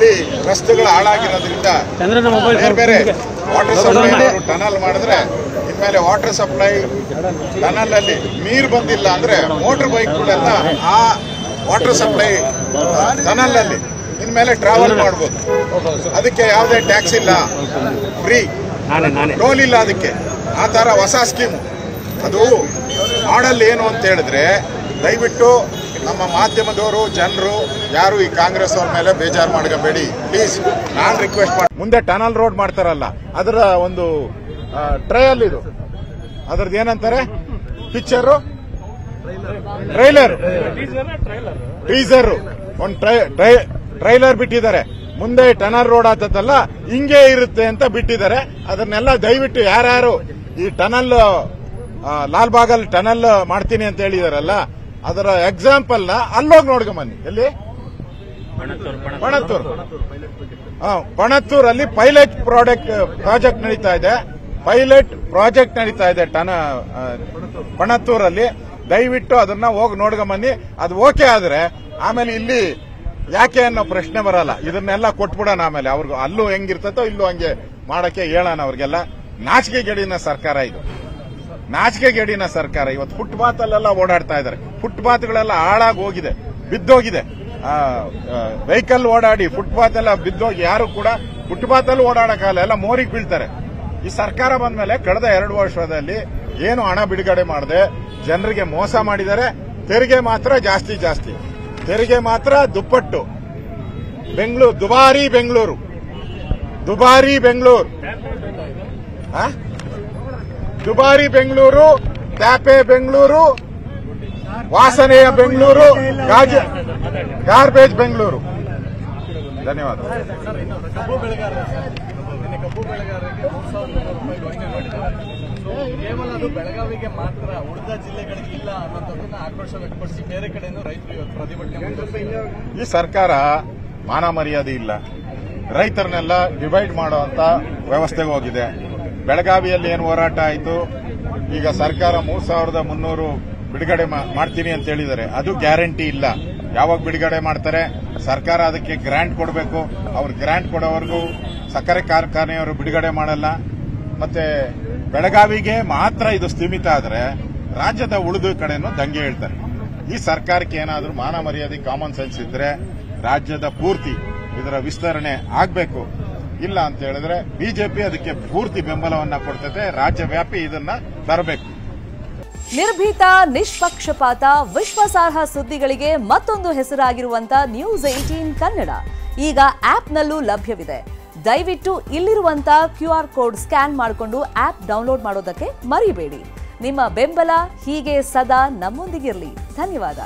ಬೆಂಗಳೂರಲ್ಲಿ ರಸ್ತೆಗಳು ಹಾಳಾಗಿರೋದ್ರಿಂದ ಬೇರೆ ವಾಟರ್ ಸಪ್ಲೈ ಟನಲ್ ಮಾಡಿದ್ರೆ ಇನ್ಮೇಲೆ ವಾಟರ್ ಸಪ್ಲೈ ಟನಲ್ ಅಲ್ಲಿ ನೀರು ಬಂದಿಲ್ಲ ಅಂದ್ರೆ ಮೋಟರ್ ಬೈಕ್ಗಳೆಲ್ಲ ಆ ವಾಟರ್ ಸಪ್ಲೈ ಟನಲ್ ಅಲ್ಲಿ ಇನ್ಮೇಲೆ ಟ್ರಾವೆಲ್ ಮಾಡ್ಬೋದು. ಅದಕ್ಕೆ ಯಾವುದೇ ಟ್ಯಾಕ್ಸ್ ಇಲ್ಲ, ಫ್ರೀ, ಟೋಲ್ ಇಲ್ಲ. ಅದಕ್ಕೆ ಆ ತರ ಹೊಸ ಸ್ಕೀಮು. ಅದು ಮಾಡಲ್ ಏನು ಅಂತ ಹೇಳಿದ್ರೆ, ದಯವಿಟ್ಟು ನಮ್ಮ ಮಾಧ್ಯಮದವರು ಜನರು ಯಾರು ಈ ಕಾಂಗ್ರೆಸ್ ಅವ್ರ ಮೇಲೆ ಬೇಜಾರು ಮಾಡ್ಕೋಬೇಡಿ ಪ್ಲೀಸ್. ನಾನು ರಿಕ್ವೆಸ್ಟ್ ಮಾಡಿ, ಮುಂದೆ ಟನಲ್ ರೋಡ್ ಮಾಡ್ತಾರಲ್ಲ ಅದರ ಒಂದು ಟ್ರಯಲ್ ಇದು, ಅದ್ರದ್ದು ಏನಂತಾರೆ ಪಿಕ್ಚರು, ಟೀಸರ್ ಒಂದು ಟ್ರೈಲರ್ ಬಿಟ್ಟಿದ್ದಾರೆ. ಮುಂದೆ ಟನಲ್ ರೋಡ್ ಆಗ್ತದಲ್ಲ ಹಿಂಗೆ ಇರುತ್ತೆ ಅಂತ ಬಿಟ್ಟಿದ್ದಾರೆ. ಅದನ್ನೆಲ್ಲ ದಯವಿಟ್ಟು ಯಾರ್ಯಾರು ಈ ಟನಲ್ ಲಾಲ್ಬಾಗಲ್ಲಿ ಟನಲ್ ಮಾಡ್ತೀನಿ ಅಂತ ಹೇಳಿದಾರಲ್ಲ ಅದರ ಎಕ್ಸಾಂಪಲ್ ನ ಅಲ್ಲೋಗಿ ನೋಡ್ಕೊಂಬನ್ನಿ. ಎಲ್ಲಿ? ಪಣತ್ತೂರಲ್ಲಿ ಪೈಲಟ್ ಪ್ರಾಜೆಕ್ಟ್ ನಡೀತಾ ಇದೆ. ಪಣತ್ತೂರಲ್ಲಿ ದಯವಿಟ್ಟು ಅದನ್ನ ಹೋಗಿ ನೋಡ್ಕೊಂಬನ್ನಿ. ಅದು ಓಕೆ ಆದ್ರೆ ಆಮೇಲೆ ಇಲ್ಲಿ ಯಾಕೆ ಅನ್ನೋ ಪ್ರಶ್ನೆ ಬರಲ್ಲ. ಇದನ್ನೆಲ್ಲ ಕೊಟ್ಬಿಡೋಣ ಆಮೇಲೆ ಅವ್ರಿಗೂ. ಅಲ್ಲೂ ಹೆಂಗಿರ್ತತೋ ಇಲ್ಲೂ ಹಂಗೆ ಮಾಡಕ್ಕೆ ಹೇಳೋಣ ಅವ್ರಿಗೆಲ್ಲ. ನಾಚಿಕೆಗೇಡಿನ ಸರ್ಕಾರ ಇದು, ನಾಚಿಕೆಗೇಡಿನ ಸರ್ಕಾರ. ಇವತ್ತು ಫುಟ್ಪಾತ್ ಅಲ್ಲೆಲ್ಲ ಓಡಾಡ್ತಾ ಇದ್ದಾರೆ. ಫುಟ್ಪಾತ್ಗಳೆಲ್ಲ ಹಾಳಾಗಿ ಹೋಗಿದೆ, ಬಿದ್ದೋಗಿದೆ. ವೆಹಿಕಲ್ ಓಡಾಡಿ ಫುಟ್ಪಾತ್ ಎಲ್ಲ ಬಿದ್ದೋಗಿ ಯಾರು ಕೂಡ ಫುಟ್ಪಾತ್ ಅಲ್ಲಿ ಓಡಾಡಕ್ಕಾಗಲ್ಲ, ಎಲ್ಲ ಮೋರಿಗೆ ಬೀಳ್ತಾರೆ. ಈ ಸರ್ಕಾರ ಬಂದ್ಮೇಲೆ ಕಳೆದ 2 ವರ್ಷದಲ್ಲಿ ಏನು ಹಣ ಬಿಡುಗಡೆ ಮಾಡದೆ ಜನರಿಗೆ ಮೋಸ ಮಾಡಿದ್ದಾರೆ. ತೆರಿಗೆ ಮಾತ್ರ ಜಾಸ್ತಿ, ತೆರಿಗೆ ಮಾತ್ರ ದುಪ್ಪಟ್ಟು. ದುಬಾರಿ ಬೆಂಗಳೂರು, ಟ್ಯಾಪೆ ಬೆಂಗಳೂರು, ವಾಸನೆಯ ಬೆಂಗಳೂರು, ಗಾರ್ಬೇಜ್ ಬೆಂಗಳೂರು. ಧನ್ಯವಾದ. ಕಬ್ಬು ಬೆಳೆಗಾರರಿಗೆ 3,300 ರೂಪಾಯಿ ಯೋಜನೆ ಮಾಡಿದ್ದಾರೆ. ಕೇವಲ ಅದು ಬೆಳಗಾವಿಗೆ ಮಾತ್ರ, ಉಳಿದ ಜಿಲ್ಲೆಗಳಿಗೆ ಇಲ್ಲ ಅನ್ನೋದನ್ನ ಆಕ್ರೋಶ ವ್ಯಕ್ತಪಡಿಸಿ ಬೇರೆ ಕಡೆಯಿಂದ ರೈತರು ಪ್ರತಿಭಟನೆ. ಈ ಸರ್ಕಾರ ಮಾನ ಮರ್ಯಾದೆ ಇಲ್ಲ, ರೈತರನ್ನೆಲ್ಲ ಡಿವೈಡ್ ಮಾಡುವಂತ ವ್ಯವಸ್ಥೆಗೆ ಹೋಗಿದೆ. ಬೆಳಗಾವಿಯಲ್ಲಿ ಏನು ಹೋರಾಟ ಆಯಿತು, ಈಗ ಸರ್ಕಾರ 3,300 ಬಿಡುಗಡೆ ಮಾಡ್ತೀನಿ ಅಂತ ಹೇಳಿದ್ದಾರೆ. ಅದು ಗ್ಯಾರಂಟಿ ಇಲ್ಲ. ಯಾವಾಗ ಬಿಡುಗಡೆ ಮಾಡ್ತಾರೆ? ಸರ್ಕಾರ ಅದಕ್ಕೆ ಗ್ರಾಂಟ್ ಕೊಡಬೇಕು. ಅವ್ರು ಗ್ರಾಂಟ್ ಕೊಡೋವರೆಗೂ ಸಕ್ಕರೆ ಕಾರ್ಖಾನೆಯವರು ಬಿಡುಗಡೆ ಮಾಡಲ್ಲ. ಮತ್ತೆ ಬೆಳಗಾವಿಗೆ ಮಾತ್ರ ಇದು ಸೀಮಿತ ಆದರೆ ರಾಜ್ಯದ ಉಳಿದ ಕಡೆನೂ ದಂಗೆ ಹೇಳ್ತಾರೆ. ಈ ಸರ್ಕಾರಕ್ಕೆ ಏನಾದರೂ ಮಾನ ಮರ್ಯಾದೆ, ಕಾಮನ್ ಸೆನ್ಸ್ ಇದ್ರೆ ರಾಜ್ಯದ ಪೂರ್ತಿ ಇದರ ವಿಸ್ತರಣೆ ಆಗಬೇಕು. ಇಲ್ಲ ಅಂತ ಹೇಳಿದ್ರೆ ಬಿಜೆಪಿ ಅದಕ್ಕೆ ಪೂರ್ತಿ ಬೆಂಬಲವನ್ನ ಕೊಡ್ತದೆ. ರಾಜ್ಯವ್ಯಾಪಿ ಇದನ್ನ ತರಬೇಕು. ನಿರ್ಭೀತ, ನಿಷ್ಪಕ್ಷಪಾತ, ವಿಶ್ವಾಸಾರ್ಹ ಸುದ್ದಿಗಳಿಗೆ ಮತ್ತೊಂದು ಹೆಸರಾಗಿರುವಂತ ನ್ಯೂಸ್ 18 ಕನ್ನಡ ಈಗ ಆಪ್ನಲ್ಲೂ ಲಭ್ಯವಿದೆ. ದಯವಿಟ್ಟು ಇಲ್ಲಿರುವಂತ QR ಕೋಡ್ ಸ್ಕ್ಯಾನ್ ಮಾಡಿಕೊಂಡು ಆಪ್ ಡೌನ್ಲೋಡ್ ಮಾಡೋದಕ್ಕೆ ಮರಿಬೇಡಿ. ನಿಮ್ಮ ಬೆಂಬಲ ಹೀಗೆ ಸದಾ ನಮ್ಮೊಂದಿಗಿರಲಿ. ಧನ್ಯವಾದ.